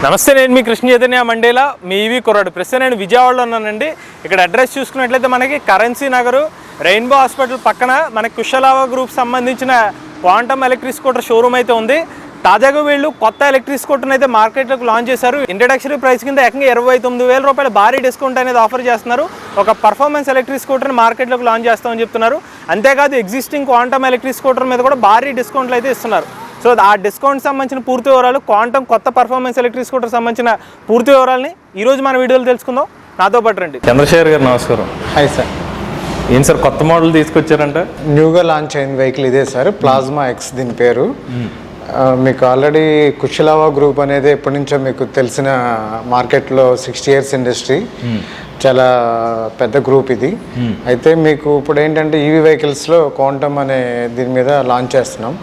నమస్తే, నేను మీ కృష్ణ చైతన్య మండేలా మీ ఈవీ కుర్రాడు. ప్రస్తుతం నేను విజయవాడలో ఉన్నానండి. ఇక్కడ అడ్రస్ చూసుకున్నట్లయితే మనకి కరెన్సీ నగరు రెయిన్బో హాస్పిటల్ పక్కన మనకి కుశలావా గ్రూప్ సంబంధించిన క్వాంటమ్ ఎలక్ట్రిక్ స్కూటర్ షోరూమ్ అయితే ఉంది. తాజాగా వీళ్ళు కొత్త ఎలక్ట్రిక్ స్కూటర్ని అయితే మార్కెట్లోకి లాంచ్ చేశారు. ఇంట్రడక్షరీ ప్రైస్ కింద ఏకంగా 29,000 రూపాయల భారీ డిస్కౌంట్ అనేది ఆఫర్ చేస్తున్నారు. ఒక పర్ఫార్మెన్స్ ఎలక్ట్రిక్ స్కూటర్ని మార్కెట్లోకి లాంచ్ చేస్తామని చెప్తున్నారు. అంతేకాదు ఎగ్జిస్టింగ్ క్వాంటమ్ ఎలక్ట్రిక్ స్కూటర్ మీద కూడా భారీ డిస్కౌంట్లు అయితే ఇస్తున్నారు. సో ఆ డిస్కౌంట్ సంబంధించిన పూర్తి వివరాలు, క్వాంటమ్ కొత్త పర్ఫార్మెన్స్ ఎలక్ట్రిక్ స్కూటర్ సంబంధించిన పూర్తి వివరాలని ఈరోజు మన వీడియోలో తెలుసుకుందాం. నాతో పాటు రండి. చంద్రశేఖర్ గారు నమస్కారం. Hi sir. ఏం సార్ కొత్త మోడల్ తీసుకొచ్చారంట? న్యూగా లాంచ్ అయిన వెహికల్ ఇదే సార్, ప్లాస్మా ఎక్స్ దీని పేరు. మీకు ఆల్రెడీ కుశలావా గ్రూప్ అనేది ఎప్పటి నుంచో మీకు తెలిసిన మార్కెట్లో 60 years ఇండస్ట్రీ, చాలా పెద్ద గ్రూప్ ఇది. అయితే మీకు ఇప్పుడు ఏంటంటే ఈవీ వెహికల్స్లో క్వాంటమ్ అనే దీని మీద లాంచ్ చేస్తున్నాం.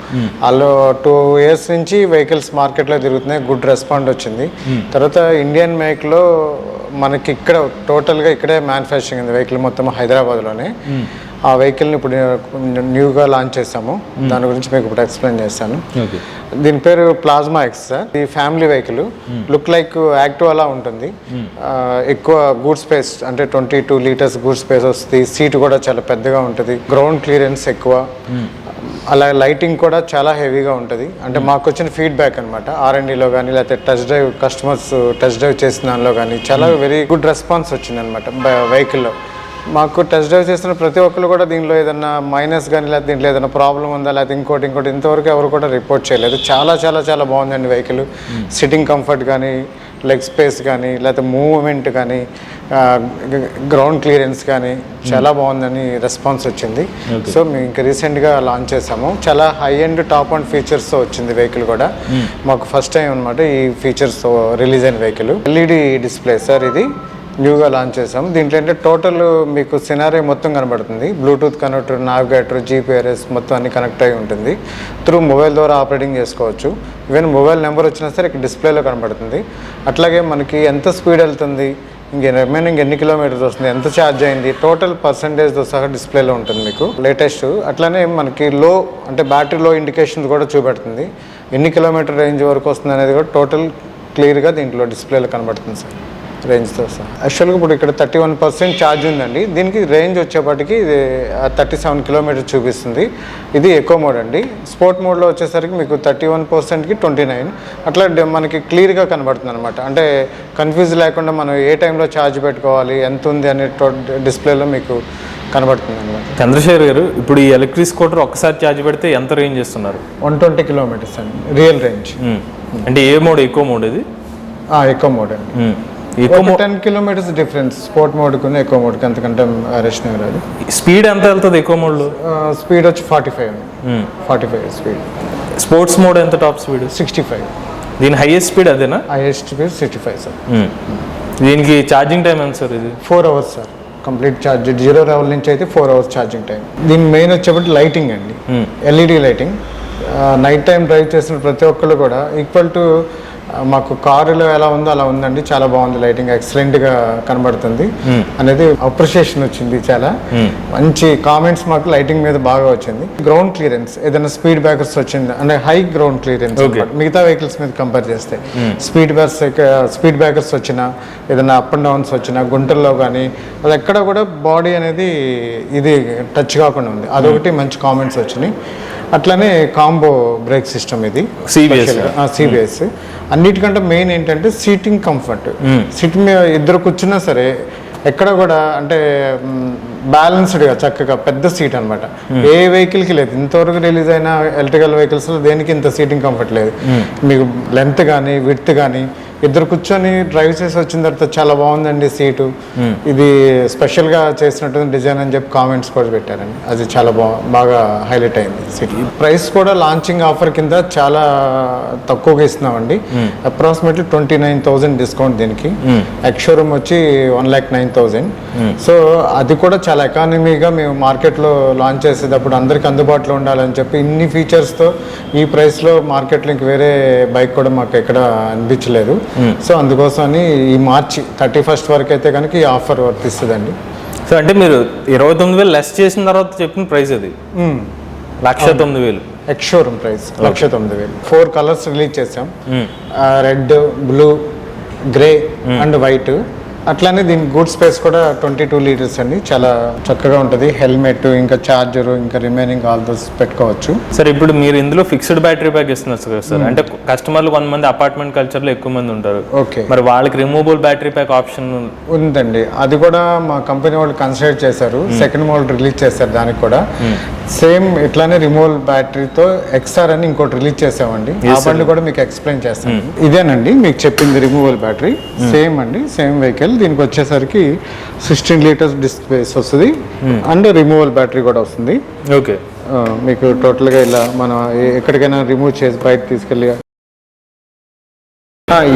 వాళ్ళు 2 years నుంచి వెహికల్స్ మార్కెట్లో తిరుగుతున్నాయి, గుడ్ రెస్పాండ్ వచ్చింది. తర్వాత ఇండియన్ మేక్లో మనకి ఇక్కడ టోటల్గా ఇక్కడే మ్యానుఫ్యాక్చరింగ్ ఉంది వెహికల్ మొత్తం హైదరాబాద్లోనే. ఆ వెహికల్ని ఇప్పుడు న్యూగా లాంచ్ చేసాము, దాని గురించి మీకు ఇప్పుడు ఎక్స్ప్లెయిన్ చేస్తాను. దీని పేరు ప్లాస్మా ఎక్స్ సార్. ఈ family vehicle, look like active అలా ఉంటుంది. ఎక్కువ గూడ్ స్పేస్ అంటే 22 liters గూడ్ స్పేస్ వస్తుంది. సీట్ కూడా చాలా పెద్దగా ఉంటుంది, గ్రౌండ్ క్లియరెన్స్ ఎక్కువ, అలా లైటింగ్ కూడా చాలా హెవీగా ఉంటుంది. అంటే మాకు వచ్చిన ఫీడ్బ్యాక్ అనమాట, R&Dలో కానీ లేకపోతే test drive customers test drive చేసిన దానిలో కానీ చాలా వెరీ గుడ్ రెస్పాన్స్ వచ్చింది అనమాట వెహికల్లో. మాకు టెస్ట్ డ్రైవ్ చేసిన ప్రతి ఒక్కరు కూడా దీనిలో ఏదైనా మైనస్ కానీ లేకపోతే దీంట్లో ఏదైనా ప్రాబ్లం ఉందా లేకపోతే ఇంకోటి ఇంతవరకు ఎవరు కూడా రిపోర్ట్ చేయలేదు. చాలా చాలా చాలా బాగుందండి వెహికల్. సిట్టింగ్ కంఫర్ట్ కానీ, లెగ్ స్పేస్ కానీ, లేకపోతే మూవ్మెంట్ కానీ, గ్రౌండ్ క్లియరెన్స్ కానీ చాలా బాగుందని రెస్పాన్స్ వచ్చింది. సో మేము ఇంకా రీసెంట్గా లాంచ్ చేసాము. చాలా హై అండ్ టాప్ అండ్ ఫీచర్స్తో వచ్చింది వెహికల్ కూడా. మాకు ఫస్ట్ టైం అనమాట ఈ ఫీచర్స్తో రిలీజ్ అయిన వెహికల్. LED డిస్ప్లే సార్, ఇది న్యూగా లాంచ్ చేసాము. దీంట్లో అంటే టోటల్ మీకు సినారీ మొత్తం కనబడుతుంది. బ్లూటూత్ కనెక్టర్, నావిగేటర్, GPS మొత్తం అన్ని కనెక్ట్ అయి ఉంటుంది. త్రూ మొబైల్ ద్వారా ఆపరేటింగ్ చేసుకోవచ్చు. ఈవెన్ మొబైల్ నెంబర్ వచ్చినా సరే ఇక్కడ డిస్ప్లేలో కనబడుతుంది. అట్లాగే మనకి ఎంత స్పీడ్ వెళ్తుంది, రిమైనింగ్ ఎన్ని కిలోమీటర్స్ వస్తుంది, ఎంత ఛార్జ్ అయింది, టోటల్ పర్సంటేజ్తో సహా డిస్ప్లేలో ఉంటుంది మీకు లేటెస్ట్. అట్లానే మనకి లో అంటే బ్యాటరీ లో ఇండికేషన్స్ కూడా చూపెడుతుంది. ఎన్ని కిలోమీటర్ రేంజ్ వరకు వస్తుంది అనేది కూడా టోటల్ క్లియర్గా దీంట్లో డిస్ప్లేలో కనబడుతుంది సార్, రేంజ్తో సార్. యాక్చువల్గా ఇప్పుడు ఇక్కడ 31% ఛార్జ్ ఉందండి. దీనికి రేంజ్ వచ్చేప్పటికి 37 kilometers చూపిస్తుంది. ఇది ఎకో మోడ్ అండి. స్పోర్ట్ మోడ్లో వచ్చేసరికి మీకు 31%కి 29. అట్లా మనకి క్లియర్గా కనబడుతుంది అనమాట. అంటే కన్ఫ్యూజ్ లేకుండా మనం ఏ టైంలో ఛార్జ్ పెట్టుకోవాలి, ఎంత ఉంది అనే డిస్ప్లేలో మీకు కనబడుతుంది అనమాట. చంద్రశేఖర్ గారు, ఇప్పుడు ఈ ఎలక్ట్రిక్ స్కూటర్ ఒక్కసారి ఛార్జ్ పెడితే ఎంత రేంజ్ ఇస్తున్నారు? 120 kilometers అండి రియల్ రేంజ్. అంటే ఏ మోడ్? ఎకో మోడ్ ఇది? ఎకో మోడ్ అండి. 10 kilometers డిఫరెన్స్ స్పోర్ట్ మోడ్కి ఎకో మోడ్కి, అంతకంటే వేరియేషన్ రాదు. స్పీడ్ ఎంత వెళ్తుంది ఎకో మోడ్లో? స్పీడ్ వచ్చి 45 స్పీడ్. స్పోర్ట్స్ మోడ్ ఎంత టాప్ స్పీడ్? 65. దీని హైయెస్ట్ స్పీడ్ అదేనా? Highest speed 65 sir. దీనికి ఛార్జింగ్ టైం ఎంత సార్? ఇది 4 hours sir complete charge. 0 level నుంచి అయితే 4 hours ఛార్జింగ్ టైం. దీని మెయిన్ వచ్చేప్పటి లైటింగ్ అండి, LED lighting. Night time drive చేసిన ప్రతి ఒక్కళ్ళు కూడా ఈక్వల్ టు మాకు కారులో ఎలా ఉందో అలా ఉందండి. చాలా బాగుంది లైటింగ్, ఎక్సలెంట్గా కనబడుతుంది అనేది అప్రిషియేషన్ వచ్చింది. చాలా మంచి కామెంట్స్ మాకు లైటింగ్ మీద బాగా వచ్చింది. గ్రౌండ్ క్లియరెన్స్, ఏదైనా స్పీడ్ బ్రేకర్స్ వచ్చింది అంటే హై గ్రౌండ్ క్లియరెన్స్ మిగతా వెహికల్స్ మీద కంపేర్ చేస్తే. స్పీడ్ బ్రేకర్స్ వచ్చినా, ఏదైనా అప్ అండ్ డౌన్స్ వచ్చినా, గుంటల్లో కానీ అది ఎక్కడ కూడా బాడీ అనేది ఇది టచ్ కాకుండా ఉంది. అదొకటి మంచి కామెంట్స్ వచ్చినాయి. అట్లనే కాంబో బ్రేక్ సిస్టమ్, ఇది CBS. అన్నిటికంటే మెయిన్ ఏంటంటే సీటింగ్ కంఫర్ట్. సీట్ మీద ఇద్దరు కూర్చున్నా సరే ఎక్కడ కూడా అంటే బ్యాలెన్స్డ్గా చక్కగా పెద్ద సీట్ అనమాట. ఏ వెహికల్కి లేదు, ఇంతవరకు రిలీజ్ అయిన ఎలక్ట్రికల్ వెహికల్స్లో దేనికి ఇంత సీటింగ్ కంఫర్ట్ లేదు. మీకు లెంత్ కానీ విడ్త్ కానీ ఇద్దరు కూర్చొని డ్రైవ్ చేసి వచ్చిన తర్వాత చాలా బాగుందండి సీటు. ఇది స్పెషల్గా చేసినట్టు డిజైన్ అని చెప్పి కామెంట్స్ కూడా పెట్టారండి. అది చాలా బాగా హైలైట్ అయింది సీట్. ప్రైస్ కూడా లాంచింగ్ ఆఫర్ కింద చాలా తక్కువగా ఇస్తున్నామండి. అప్రాక్సిమేట్లీ 29,000 డిస్కౌంట్ దీనికి. ఎక్స్-షోరూమ్ వచ్చి 1,09,000. సో అది కూడా చాలా ఎకానమీగా మేము మార్కెట్లో లాంచ్ చేసేటప్పుడు అందరికి అందుబాటులో ఉండాలని చెప్పి ఇన్ని ఫీచర్స్తో ఈ ప్రైస్లో మార్కెట్లో ఇంక వేరే బైక్ కూడా మాకు ఎక్కడ అనిపించలేదు. సో అందుకోసమని ఈ మార్చి 31st వరకు అయితే కనుక ఈ ఆఫర్ వర్తిస్తుందండి. సో అంటే మీరు 29,000 లెస్ చేసిన తర్వాత చెప్పిన ప్రైస్ అది 1,09,000. Ex showroom price 1,09,000. 4 colours release చేసాం, red, blue, grey and white. అట్లానే దీని గూడ్ స్పేస్ కూడా 22 లీటర్స్ అండి. చాలా చక్కగా ఉంటుంది. హెల్మెట్, ఇంకా చార్జర్, ఇంకా రిమైనింగ్ ఆల్ దోస్ పెట్టుకోవచ్చు. సార్ ఇప్పుడు మీరు ఇందులో ఫిక్స్డ్ బ్యాటరీ ప్యాక్ ఇస్తున్నారు కదా సార్, అంటే కస్టమర్లు కొంతమంది అపార్ట్మెంట్ కల్చర్లో ఎక్కువ మంది ఉంటారు. ఓకే, మరి వాళ్ళకి రిమూవబుల్ బ్యాటరీ ప్యాక్ ఆప్షన్ ఉందండి. అది కూడా మా కంపెనీ వాళ్ళు కన్సిడర్ చేశారు. సెకండ్ మోడల్ రిలీజ్ చేశారు. దానికి కూడా సేమ్ ఇట్లానే రిమూవల్ బ్యాటరీతో ఎక్స్ఆర్ అని ఇంకోటి రిలీజ్ చేసామండి. ఆ బండి కూడా మీకు ఎక్స్ప్లెయిన్ చేస్తాను. ఇదేనండి మీకు చెప్పింది రిమూవల్ బ్యాటరీ. సేమ్ అండి, సేమ్ వెహికల్. దీనికి వచ్చేసరికి 16 లీటర్స్ డిస్క్ స్పేస్ వస్తుంది అండ్ రిమూవల్ బ్యాటరీ కూడా వస్తుంది. ఓకే, మీకు టోటల్గా ఇలా మనం ఎక్కడికైనా రిమూవ్ చేసి బయట తీసుకెళ్ళి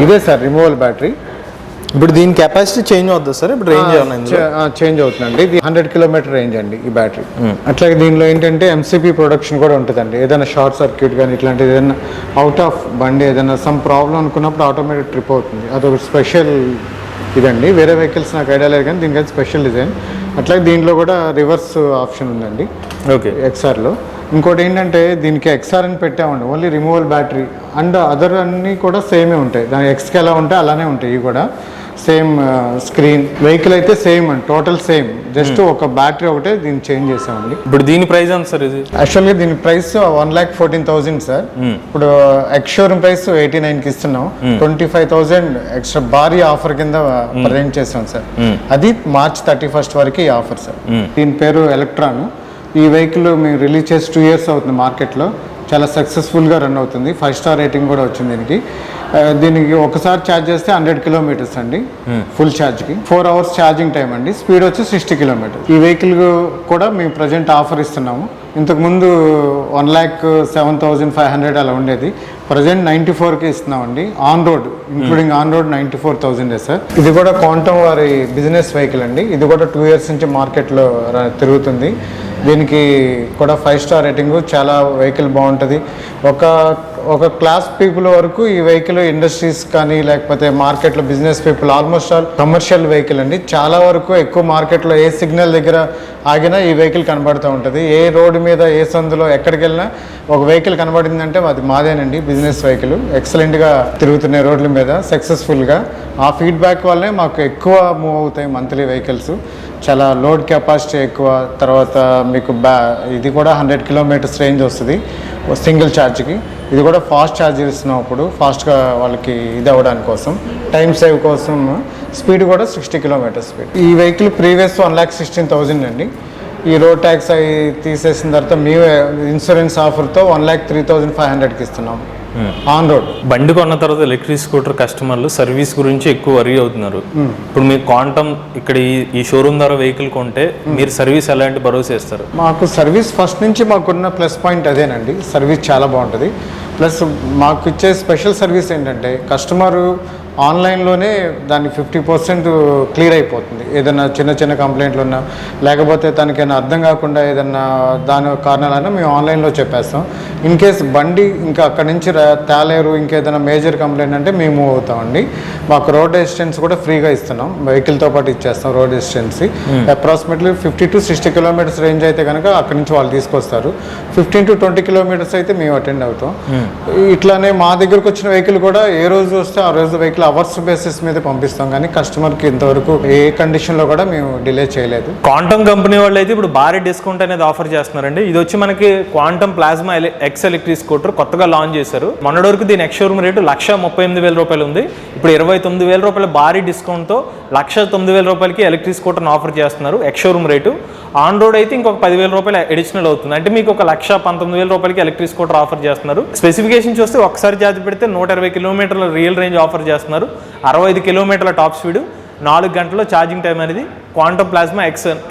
ఇదే సార్ రిమూవల్ బ్యాటరీ. ఇప్పుడు దీని కెపాసిటీ చేంజ్ అవుతుంది సార్, ఇప్పుడు రేంజ్ చేంజ్ అవుతుందండి. ఇది 100 కిలోమీటర్ రేంజ్ అండి ఈ బ్యాటరీ. అట్లాగే దీనిలో ఏంటంటే ఎంసీపీ ప్రొడక్షన్ కూడా ఉంటుందండి. ఏదైనా షార్ట్ సర్క్యూట్ కానీ ఇట్లాంటిది ఏదైనా అవుట్ ఆఫ్ బండి ఏదైనా సమ్ ప్రాబ్లం అనుకున్నప్పుడు ఆటోమేటిక్ ట్రిప్ అవుతుంది. అదొక స్పెషల్ ఇదండి. వేరే వెహికల్స్ నాకు ఐడియా లేదు కానీ దీనికైతే స్పెషల్ డిజైన్. అట్లాగే దీంట్లో కూడా రివర్స్ ఆప్షన్ ఉందండి. ఓకే, ఎక్స్ఆర్లో. ఇంకోటి ఏంటంటే దీనికి ఎక్స్ఆర్ అని పెట్టామండి, only removal battery and other అన్నీ కూడా సేమే ఉంటాయి. దాని ఎక్స్కి ఎలా ఉంటాయి అలానే ఉంటాయి. ఇవి కూడా సేమ్ స్క్రీన్. వెహికల్ అయితే సేమ్ అండి, టోటల్ సేమ్. జస్ట్ ఒక బ్యాటరీ ఒకటే దీన్ని చేంజ్ చేసామండి. ఇప్పుడు దీని ప్రైస్ ఎంత సార్? ఇది యాక్చువల్గా దీని ప్రైస్ 1,14,000 సార్. ఇప్పుడు ఎక్స్ షోరూమ్ ప్రైస్ 89కి ఇస్తున్నాం. 25,000 ఎక్స్ట్రా భారీ ఆఫర్ కింద ప్రజెంట్ చేస్తాం సార్. అది March 31 వరకు ఈ ఆఫర్ సార్. దీని పేరు ఎలక్ట్రాన్. ఈ వెహికల్ మేము రిలీజ్ చేసి 2 years అవుతుంది మార్కెట్లో. చాలా సక్సెస్ఫుల్గా రన్ అవుతుంది. 5 స్టార్ రేటింగ్ కూడా వచ్చింది దీనికి. దీనికి ఒకసారి ఛార్జ్ చేస్తే 100 కిలోమీటర్స్ అండి ఫుల్ ఛార్జ్కి. 4 hours ఛార్జింగ్ టైం అండి. స్పీడ్ వచ్చి 60 కిలోమీటర్స్. ఈ వెహికల్ కూడా మేము ప్రజెంట్ ఆఫర్ ఇస్తున్నాము. ఇంతకుముందు 1,07,500 అలా ఉండేది. ప్రజెంట్ 94కి ఇస్తున్నామండి. On road including on road 94,000 sir. ఇది కూడా క్వాంటమ్ వారి బిజినెస్ వెహికల్ అండి. ఇది కూడా 2 years నుంచి మార్కెట్లో తిరుగుతుంది. దీనికి కూడా 5 స్టార్ రేటింగ్. చాలా వెహికల్ బాగుంటుంది. ఒక క్లాస్ పీపుల్ వరకు ఈ వెహికల్ ఇండస్ట్రీస్ కానీ లేకపోతే మార్కెట్లో business people almost all commercial vehicle అండి. చాలా వరకు ఎక్కువ మార్కెట్లో ఏ సిగ్నల్ దగ్గర ఆగినా ఈ వెహికల్ కనబడుతూ ఉంటుంది. ఏ రోడ్డు మీద ఏ సందులో ఎక్కడికి వెళ్ళినా ఒక వెహికల్ కనబడిందంటే అది మాదేనండి. బిజినెస్ వెహికల్ ఎక్సలెంట్గా తిరుగుతున్నాయి రోడ్ల మీద సక్సెస్ఫుల్గా. ఆ ఫీడ్బ్యాక్ వల్లనే మాకు ఎక్కువ మూవ్ అవుతాయి మంత్లీ వెహికల్స్. చాలా లోడ్ కెపాసిటీ ఎక్కువ. తర్వాత మీకు ఇది కూడా 100 కిలోమీటర్స్ రేంజ్ వస్తుంది సింగిల్ ఛార్జ్కి. ఇది కూడా ఫాస్ట్ ఛార్జ్ ఇస్తున్నాం. అప్పుడు ఫాస్ట్గా వాళ్ళకి ఇది అవ్వడానికి కోసం, టైం సేవ్ కోసం. స్పీడ్ కూడా 60 కిలోమీటర్స్ స్పీడ్. ఈ వెహికల్ ప్రీవియస్ 1,16,000 అండి. ఈ రోడ్ ట్యాక్స్ అవి తీసేసిన తర్వాత మేము ఇన్సూరెన్స్ ఆఫర్తో 1,03,500కి ఇస్తున్నాం ఆన్ రోడ్. బండి కొన్న తర్వాత ఎలక్ట్రిక్ స్కూటర్ కస్టమర్లు సర్వీస్ గురించి ఎక్కువ వరీ అవుతున్నారు. ఇప్పుడు మీరు క్వాంటమ్ ఇక్కడ ఈ షోరూమ్ ద్వారా వెహికల్ కొంటే మీరు సర్వీస్ ఎలాంటి భరోసా ఇస్తారు? మాకు సర్వీస్ ఫస్ట్ నుంచి మాకున్న ప్లస్ పాయింట్ అదేనండి. సర్వీస్ చాలా బాగుంటుంది. ప్లస్ మాకు ఇచ్చే స్పెషల్ సర్వీస్ ఏంటంటే కస్టమరు ఆన్లైన్లోనే దాన్ని 50% క్లియర్ అయిపోతుంది. ఏదైనా చిన్న చిన్న కంప్లైంట్లు ఉన్నా లేకపోతే తనకైనా అర్థం కాకుండా ఏదన్నా దాని కారణాలైనా మేము ఆన్లైన్లో చెప్పేస్తాం. ఇన్ కేస్ బండి ఇంకా అక్కడి నుంచి తేలేరు, ఇంకేదైనా మేజర్ కంప్లైంట్ అంటే మేము మూవ్ అవుతామండి. మాకు రోడ్ అసిస్టెన్స్ కూడా ఫ్రీగా ఇస్తున్నాం. వెహికల్తో పాటు ఇచ్చేస్తాం road assistance. Approximately 50 to 60 kilometres range అయితే కనుక అక్కడి నుంచి వాళ్ళు తీసుకొస్తారు. 15 to 20 కిలోమీటర్స్ అయితే మేము అటెండ్ అవుతాం. ఇట్లానే మా దగ్గరకు వచ్చిన వెహికల్ కూడా ఏ రోజు వస్తే ఆ రోజు వెహికల్ అవర్స్ బేసిస్ మీద పంపిస్తాం. కానీ కస్టమర్కి ఇంతవరకు ఏ కండిషన్లో కూడా మేము డిలే చేయలేదు. క్వాంటమ్ కంపెనీ వాళ్ళు అయితే ఇప్పుడు భారీ డిస్కౌంట్ అనేది ఆఫర్ చేస్తున్నారండి. ఇది వచ్చి మనకి quantum plasma X electric scooter కొత్తగా లాంచ్ చేశారు. మొన్నటి వరకు దీని ఎక్స్ షోరూమ్ రేటు 1,38,000 రూపాయలు ఉంది. ఇప్పుడు 29,000 రూపాయల భారీ డిస్కౌంట్తో 1,09,000 రూపాయలకి ఎలక్ట్రిక్ స్కూటర్ని ఆఫర్ చేస్తున్నారు. Ex showroom rate. On road అయితే ఇంకొక 10,000 రూపాయలు అడిషనల్ అవుతుంది. అంటే మీకు ఒక 1,19,000 రూపాయలకి ఎలక్ట్రిక్ స్కూటర్ ఆఫర్ చేస్తున్నారు. స్పెసిఫికేషన్ చూస్తే ఒకసారి ఛార్జ్ పెడితే 120 కిలోమీటర్ల రియల్ రేంజ్ ఆఫర్ చేస్తున్నారు. 65 కిలోమీటర్ల టాప్ స్పీడ్, 4 గంటల్లో ఛార్జింగ్ టైం అనేది క్వాంటమ్ ప్లాస్మా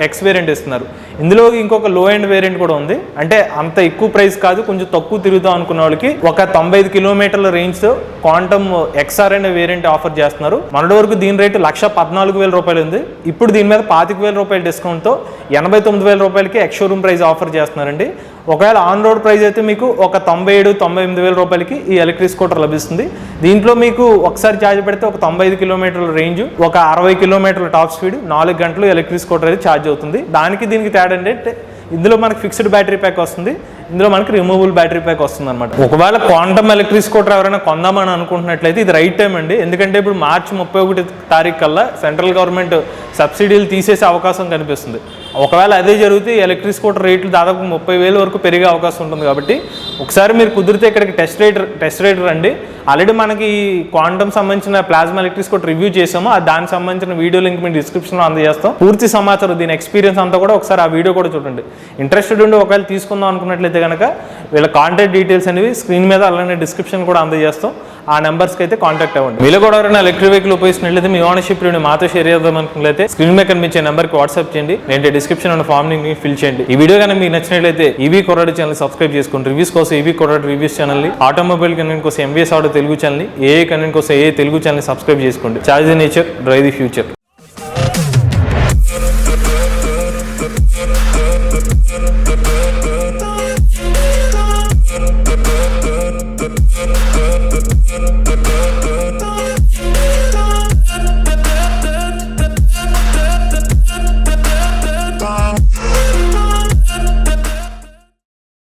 ఎక్స్ వేరియంట్ ఇస్తున్నారు. ఇందులో ఇంకొక లో ఎండ్ వేరియంట్ కూడా ఉంది. అంటే అంత ఎక్కువ ప్రైస్ కాదు, కొంచెం తక్కువ తిరుగుతాం అనుకున్న వాళ్ళకి ఒక 95 కిలోమీటర్ల రేంజ్తో క్వాంటమ్ ఎక్స్ఆర్ అనే వేరియంట్ ఆఫర్ చేస్తున్నారు. మొన్నటి వరకు దీని రేటు 1,14,000 రూపాయలు ఉంది. ఇప్పుడు దీని మీద 25,000 రూపాయల డిస్కౌంట్తో 89,000 రూపాయలకి ఎక్స్ షోరూమ్ ప్రైస్ ఆఫర్ చేస్తున్నారండి. ఒకవేళ ఆన్ రోడ్ ప్రైస్ అయితే మీకు ఒక 97,000-98,000 రూపాయలకి ఈ ఎలక్ట్రిక్ స్కూటర్ లభిస్తుంది. దీంట్లో మీకు ఒకసారి ఛార్జ్ పెడితే ఒక 95 కిలోమీటర్ల రేంజ్, ఒక 60 కిలోమీటర్ల టాప్ స్పీడ్, 4 గంటలు ఎలక్ట్రిక్ స్కూటర్ అయితే ఛార్జ్ అవుతుంది. దానికి దీనికి తేడా అంటే ఇందులో మనకి ఫిక్స్డ్ బ్యాటరీ ప్యాక్ వస్తుంది. ఇందులో మనకి రిమూవబుల్ బ్యాటరీ ప్యాక్ వస్తుంది అనమాట. ఒకవేళ క్వాంటమ్ ఎలక్ట్రిక్ స్కూటర్ ఎవరైనా కొందామని అనుకుంటున్నట్లయితే ఇది రైట్ టైం అండి. ఎందుకంటే ఇప్పుడు మార్చి 31 తారీఖు కల్లా సెంట్రల్ గవర్నమెంట్ సబ్సిడీలు తీసేసే అవకాశం కనిపిస్తుంది. ఒకవేళ అదే జరిగితే ఎలక్ట్రిక్ స్కూటర్ రేట్లు దాదాపు 30,000 వరకు పెరిగే అవకాశం ఉంటుంది. కాబట్టి ఒకసారి మీరు కుదిరితే ఇక్కడికి టెస్ట్ రైడ్ రండి. ఆల్రెడీ మనకి క్వాంటమ్ సంబంధించిన ప్లాస్మా ఎలక్ట్రిక్ స్కూటర్ రివ్యూ చేసాము. దానికి సంబంధించిన వీడియో లింక్ మీ డిస్క్రిప్షన్లో అందజేస్తాం. పూర్తి సమాచారం దీని ఎక్స్పీరియన్స్ అంతా కూడా ఒకసారి ఆ వీడియో కూడా చూడండి. ఇంట్రెస్టెడ్ ఉండి ఒకవేళ తీసుకుందాం అనుకున్నట్లయితే కనుక వీళ్ళ కాంటాక్ట్ డీటెయిల్స్ అనేవి స్క్రీన్ మీద అలానే డిస్క్రిప్షన్ కూడా అందజేస్తాం. ఆ నెంబర్స్కి అయితే కాంటాక్ట్ అవ్వండి. మీలో కూడా ఎవరైనా ఎలక్ట్రిక్ వెహికల్ ఉపయోగిస్తున్నట్లయితే మీ ఓనర్షిప్ రివ్యూ మాతో షేర్ చేద్దాం అనుకున్నట్లయితే స్క్రీన్ మీద కనిపించే నెంబర్కి వాట్సాప్ చేయండి. నేను డిస్క్రిప్షన్ ఉన్న ఫామ్ ని ఫిల్ చేయండి. ఈ వీడియో కానీ మీకు నచ్చినట్లయితే ఈవీ కొరాడు ఛానల్ సబ్స్క్రైబ్ చేసుకోండి. రివ్యూస్ కోసం ఈవీ కొరాడు రివ్యూస్ ఛానల్ని, ఆటోమొబైల్ కంటెంట్ కోసం ఎంవీఎస్ ఆటో తెలుగు ఛానల్ని, ఏఏ కంటెంట్ కోసం ఏఏ తెలుగు ఛానల్ని సబ్స్క్రైబ్ చేసుకోండి. Charge the nature, drive the future.